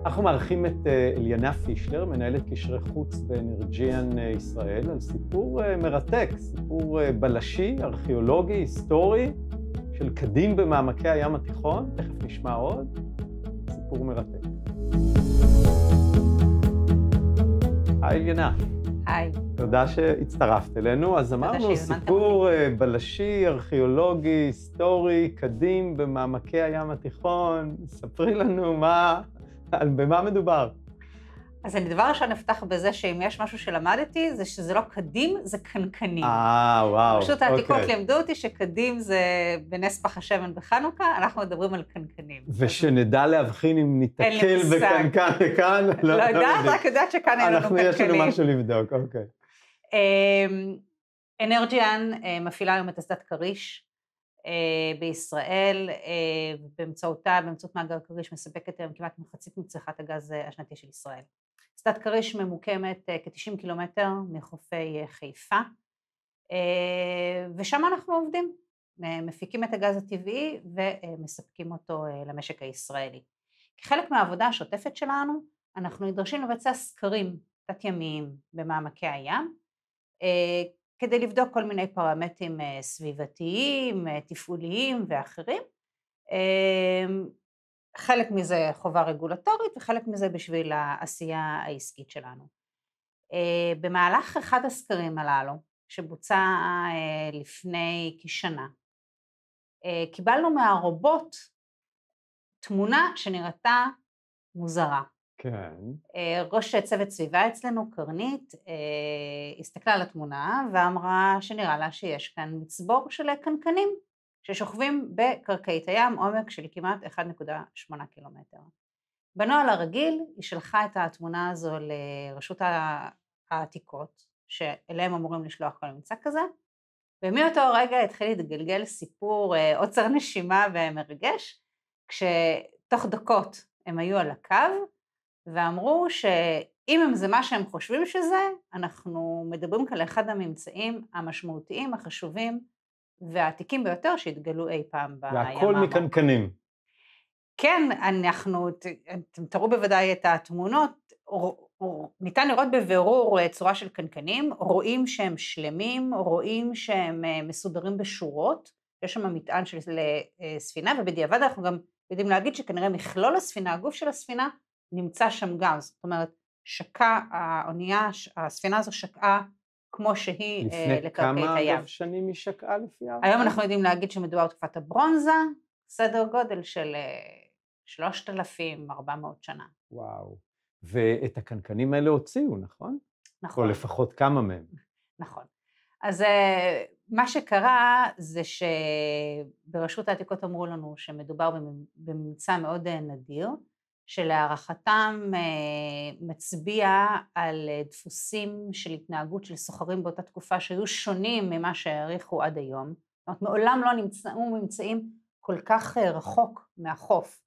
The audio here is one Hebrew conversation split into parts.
אנחנו מארחים את אליאנה פישלר, מנהלת קשרי חוץ באנרג'יאן ישראל, על סיפור מרתק, סיפור בלשי, ארכיאולוגי, היסטורי, של קדים במעמקי הים התיכון, תכף נשמע עוד, סיפור מרתק. היי אליאנה. היי. תודה שהצטרפת אלינו, אז אמרנו סיפור בלשי, ארכיאולוגי, היסטורי, קדים במעמקי הים התיכון, ספרי לנו במה מדובר? אז אני דבר ראשון אפתח בזה שאם יש משהו שלמדתי, זה שזה לא קדים, זה קנקנים. וואו, פשוט העתיקות לימדו אותי שקדים זה בנס פח השמן בחנוכה, אנחנו מדברים על קנקנים. ושנדע להבחין אם ניתקל בקנקן לכאן. לא יודעת, רק יודעת שכאן אין לנו קנקנים. יש לנו משהו לבדוק, אוקיי. אנרג'יאן מפעילה היום את אסדת כריש בישראל, באמצעות מאגר כריש מספקת היום כמעט מחצית מצריכת הגז השנתי של ישראל. אסדת כריש ממוקמת כ-90 קילומטר מחופי חיפה, ושם אנחנו עובדים, מפיקים את הגז הטבעי ומספקים אותו למשק הישראלי. כחלק מהעבודה השוטפת שלנו, אנחנו נדרשים לבצע סקרים תת-ימיים במעמקי הים, כדי לבדוק כל מיני פרמטרים סביבתיים, תפעוליים ואחרים. חלק מזה חובה רגולטורית וחלק מזה בשביל העשייה העסקית שלנו. במהלך אחד הסקרים הללו, שבוצע לפני כשנה, קיבלנו מהרובוט תמונה שנראתה מוזרה. כן. ראש צוות סביבה אצלנו, קרנית, הסתכלה על התמונה ואמרה שנראה לה שיש כאן מצבור של קנקנים ששוכבים בקרקעית הים, עומק של כמעט 1.8 קילומטר. בנוהל הרגיל היא שלחה את התמונה הזו לרשות העתיקות, שאליהם אמורים לשלוח כל ממצא כזה, ומאותו רגע התחיל להתגלגל סיפור עוצר נשימה ומרגש, כשתוך דקות הם היו על הקו, ואמרו שאם זה מה שהם חושבים שזה, אנחנו מדברים כאן על אחד הממצאים המשמעותיים, החשובים והעתיקים ביותר שהתגלו אי פעם בים העמוק. והכל מקנקנים. כן, אתם תראו בוודאי את התמונות, ניתן לראות בבירור צורה של קנקנים, רואים שהם שלמים, רואים שהם מסודרים בשורות, יש שם מטען של ספינה, ובדיעבד אנחנו גם יודעים להגיד שכנראה מכלול הספינה, הגוף של הספינה, נמצא שם גם, זאת אומרת, הספינה הזו שקעה כמו שהיא לקרקעית הים. לפני כמה שנים היא שקעה לפי הערכה? היום אנחנו יודעים להגיד שמדובר בתקופת הברונזה, סדר גודל של 3,400 שנה. וואו, ואת הקנקנים האלה הוציאו, נכון? נכון. או לפחות כמה מהם. נכון. אז מה שקרה זה שברשות העתיקות אמרו לנו שמדובר בממצא מאוד נדיר, שלהערכתם מצביע על דפוסים של התנהגות של סוחרים באותה תקופה שהיו שונים ממה שהעריכו עד היום. זאת אומרת, מעולם לא נמצאו ממצאים כל כך רחוק מהחוף.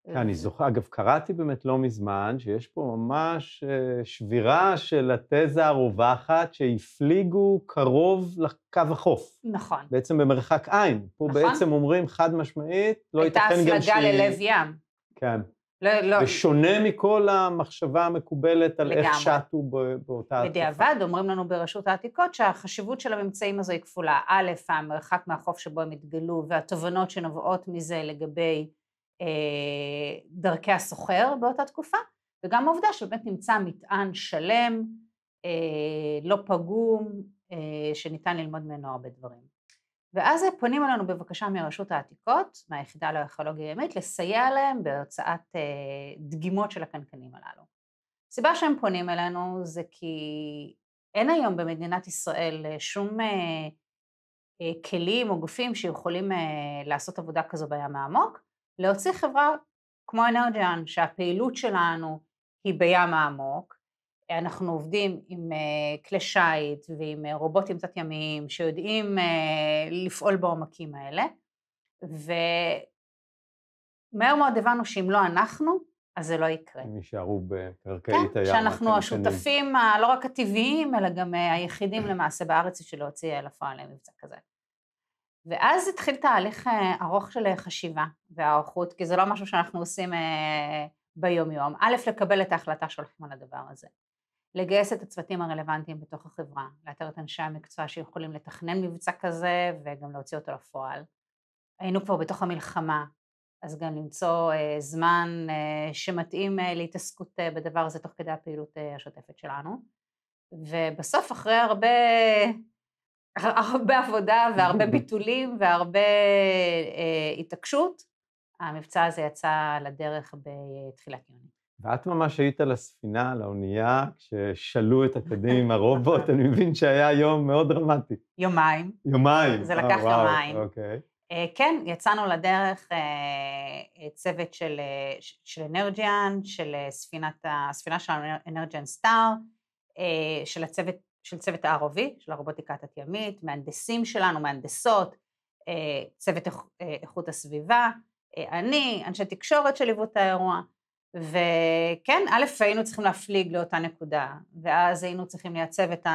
אני זוכר, אגב, קראתי באמת לא מזמן, שיש פה ממש שבירה של התזה הרווחת, שהפליגו קרוב לקו החוף. נכון. בעצם במרחק עין. פה נכון. בעצם אומרים חד משמעית, לא ייתכן גם הייתה הפלגה ללב ים. כן. לא. ושונה מכל המחשבה המקובלת על איך שטו באותה התקופה. בדיעבד אומרים לנו ברשות העתיקות שהחשיבות של הממצאים הזו היא כפולה. א', המרחק מהחוף שבו הם התגלו, והתובנות שנובעות מזה לגבי דרכי הסוחר באותה תקופה, וגם העובדה שבאמת נמצא מטען שלם, לא פגום, שניתן ללמוד ממנו הרבה דברים. ואז פונים אלינו בבקשה מרשות העתיקות, מהיחידה לארכיאולוגיה ימית, לסייע להם בהוצאת דגימות של הקנקנים הללו. הסיבה שהם פונים אלינו זה כי אין היום במדינת ישראל שום כלים או גופים שיכולים לעשות עבודה כזו בים העמוק, להוציא חברה כמו אנרג'יאן, שהפעילות שלנו היא בים העמוק, אנחנו עובדים עם כלי שיט ועם רובוטים תת-ימיים שיודעים לפעול בעומקים האלה, ומהר מאוד הבנו שאם לא אנחנו, אז זה לא יקרה. הם יישארו בקרקעית הים. כן, שאנחנו השותפים לא רק הטבעיים, אלא גם היחידים למעשה בארץ שלהוציא לפועל למבצע כזה. ואז התחיל תהליך ארוך של חשיבה והערכות, כי זה לא משהו שאנחנו עושים ביום יום. א', לקבל את ההחלטה שהולכים על הדבר הזה. לגייס את הצוותים הרלוונטיים בתוך החברה, לאתר את אנשי המקצוע שיכולים לתכנן מבצע כזה וגם להוציא אותו לפועל. היינו כבר בתוך המלחמה, אז גם למצוא זמן שמתאים להתעסקות בדבר הזה תוך כדי הפעילות השוטפת שלנו. ובסוף אחרי הרבה עבודה והרבה ביטולים והרבה התעקשות, המבצע הזה יצא לדרך בתחילת יוני. ואת ממש היית על הספינה, על האונייה, כששלו את הקדים הרובוט, אני מבין שהיה יום מאוד דרמטי. יומיים. יומיים. זה לקח יומיים. אוקיי. כן, יצאנו לדרך צוות של אנרג'יאן, של הספינה של אנרג'יאן סטאר, של צוות ה-ROV, של הרובוטיקה התת-ימית, מהנדסים שלנו, מהנדסות, צוות איכות הסביבה, אנשי תקשורת שליוו את האירוע, וכן, א', היינו צריכים להפליג לאותה נקודה, ואז היינו צריכים לייצב את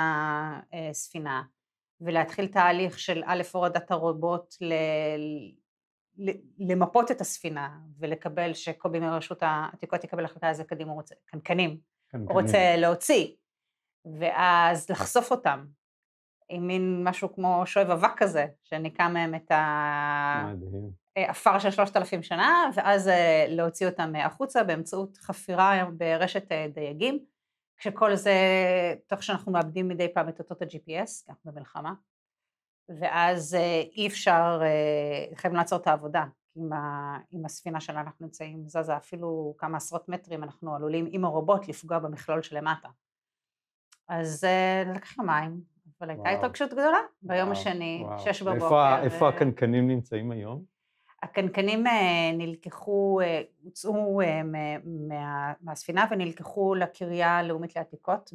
הספינה, ולהתחיל תהליך של א', הורדת הרובוט למפות את הספינה, ולקבל שקובי מרשות העתיקות יקבל החלטה איזה קדים הוא רוצה, קנקנים, הוא רוצה להוציא, ואז לחשוף אותם, עם מין משהו כמו שואב אבק כזה, שניקה מהם את האפר של 3,000 שנה, ואז להוציא אותם החוצה באמצעות חפירה ברשת דייגים, כשכל זה, תוך שאנחנו מאבדים מדי פעם את אותות ה-GPS, כי אנחנו במלחמה, ואז אי אפשר, חייבים לעצור את העבודה, עם הספינה שלה אנחנו נמצאים, זזה אפילו כמה עשרות מטרים, אנחנו עלולים עם הרובוט לפגוע במכלול שלמטה. אז לקח יומיים, אבל הייתה התרגשות גדולה, ביום השני, 6 בבוקר. איפה הקנקנים נמצאים היום? הקנקנים נלקחו, הוצאו מהספינה ונלקחו לקריה הלאומית לעתיקות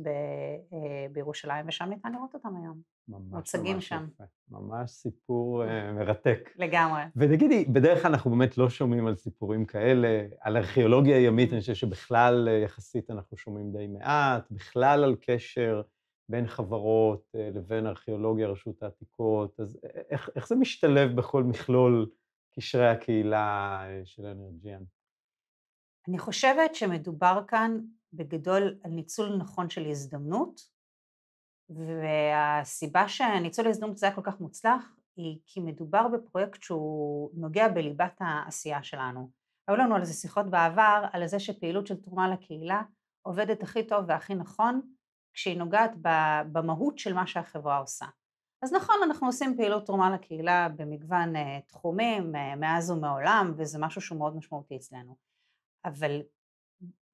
בירושלים, ושם ניתן לראות אותם היום. מוצגים שם. ממש סיפור מרתק. לגמרי. ותגידי, בדרך כלל אנחנו באמת לא שומעים על סיפורים כאלה, על ארכיאולוגיה ימית, אני חושב שבכלל יחסית אנחנו שומעים די מעט, בכלל על קשר בין חברות לבין ארכיאולוגיה, רשות העתיקות, אז איך זה משתלב בכל מכלול קשרי הקהילה של אנרג'יאן? אני חושבת שמדובר כאן בגדול על ניצול נכון של הזדמנות, והסיבה שניצול ההזדמנות זה היה כל כך מוצלח, היא כי מדובר בפרויקט שהוא נוגע בליבת העשייה שלנו. היו לנו על זה שיחות בעבר, על זה שפעילות של תרומה לקהילה עובדת הכי טוב והכי נכון, כשהיא נוגעת במהות של מה שהחברה עושה. אז נכון, אנחנו עושים פעילות תרומה לקהילה במגוון תחומים, מאז ומעולם, וזה משהו שהוא מאוד משמעותי אצלנו. אבל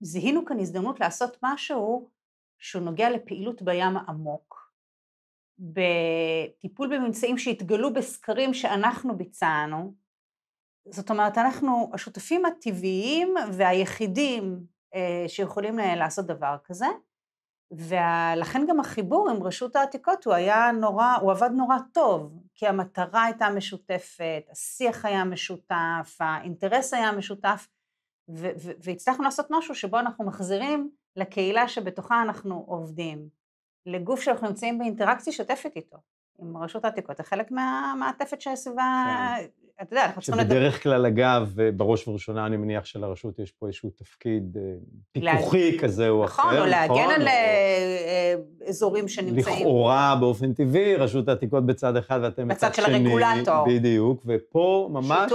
זיהינו כאן הזדמנות לעשות משהו שהוא נוגע לפעילות בים העמוק, בטיפול בממצאים שהתגלו בסקרים שאנחנו ביצענו, זאת אומרת, אנחנו השותפים הטבעיים והיחידים שיכולים לעשות דבר כזה, ולכן גם החיבור עם רשות העתיקות הוא עבד נורא טוב, כי המטרה הייתה משותפת, השיח היה משותף, האינטרס היה משותף, והצלחנו לעשות משהו שבו אנחנו מחזירים לקהילה שבתוכה אנחנו עובדים, לגוף שאנחנו נמצאים באינטראקציה שוטפת איתו, עם רשות העתיקות, זה חלק מהמעטפת שהסביבה, אתה יודע, אנחנו צריכים שבדרך כלל אגב, בראש ובראשונה אני מניח שלרשות יש פה איזשהו תפקיד פיקוחי כזה או אחר, נכון, או להגן על אזורים שנמצאים. לכאורה באופן טבעי, רשות העתיקות בצד אחד ואתם בצד שני. בצד של הרגולטור. בדיוק, ופה ממש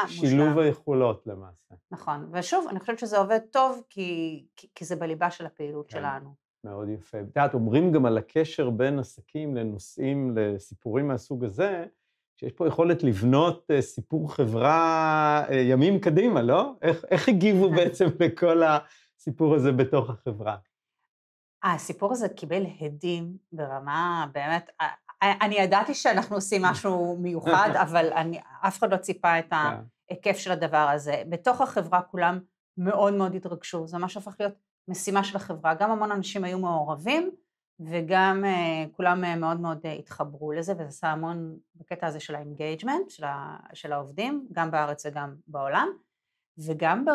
שילוב היכולות למעשה. נכון, ושוב, אני חושבת שזה עובד טוב, כי זה בליבה של הפעילות שלנו. מאוד יפה. את אומרים גם על הקשר בין עסקים לנושאים, לסיפורים מהסוג הזה, שיש פה יכולת לבנות סיפור חברה ימים קדימה, לא? איך הגיבו בעצם לכל הסיפור הזה בתוך החברה? הסיפור הזה קיבל הדים ברמה, באמת, אני ידעתי שאנחנו עושים משהו מיוחד, אבל אף אחד לא ציפה את ההיקף של הדבר הזה. בתוך החברה כולם מאוד מאוד התרגשו, זה ממש הפך להיות משימה של החברה, גם המון אנשים היו מעורבים, וגם כולם מאוד מאוד התחברו לזה, וזה עשה המון בקטע הזה של האינגייג'מנט, של העובדים, גם בארץ וגם בעולם, וגם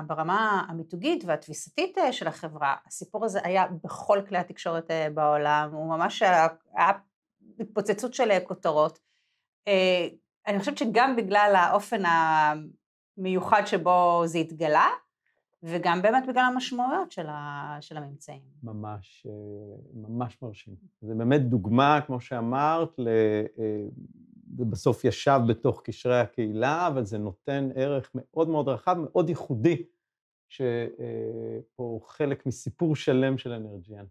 ברמה המיתוגית והתפיסתית של החברה, הסיפור הזה היה בכל כלי התקשורת בעולם, הוא ממש היה התפוצצות של כותרות. אני חושבת שגם בגלל האופן המיוחד שבו זה התגלה, וגם באמת בגלל המשמעויות של הממצאים. ממש, ממש מרשים. זה באמת דוגמה, כמו שאמרת, זה בסוף ישב בתוך קשרי הקהילה, אבל זה נותן ערך מאוד מאוד רחב, מאוד ייחודי, שפה חלק מסיפור שלם של אנרג'יאן.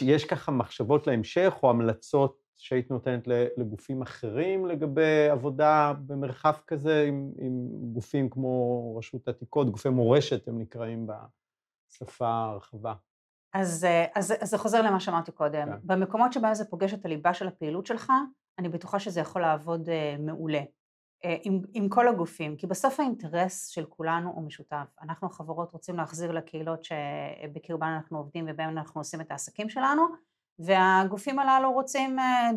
יש ככה מחשבות להמשך, או המלצות שהיית נותנת לגופים אחרים לגבי עבודה במרחב כזה, עם גופים כמו רשות עתיקות, גופי מורשת, הם נקראים בשפה הרחבה. אז זה חוזר למה שאמרתי קודם. כן. במקומות שבהם זה פוגש את הליבה של הפעילות שלך, אני בטוחה שזה יכול לעבוד מעולה. עם כל הגופים, כי בסוף האינטרס של כולנו הוא משותף. אנחנו החברות רוצים להחזיר לקהילות שבקרבן אנחנו עובדים ובהם אנחנו עושים את העסקים שלנו, והגופים הללו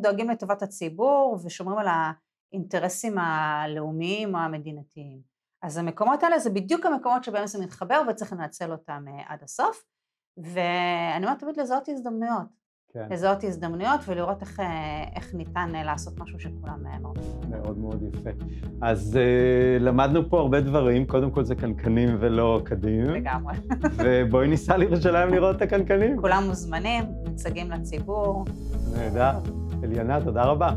דואגים לטובת הציבור ושומרים על האינטרסים הלאומיים או המדינתיים. אז המקומות האלה זה בדיוק המקומות שבהם זה מתחבר וצריך לנצל אותם עד הסוף, ואני אומרת תמיד לזהות הזדמנויות. כן. לזהות הזדמנויות ולראות איך ניתן לעשות משהו שכולם מרוויחים. מאוד מאוד יפה. אז למדנו פה הרבה דברים, קודם כל זה קנקנים ולא קדים. לגמרי. ובואי ניסע לירושלים לראות את הקנקנים. כולם מוזמנים, מוצגים לציבור. נהדר. אליאנה, תודה רבה.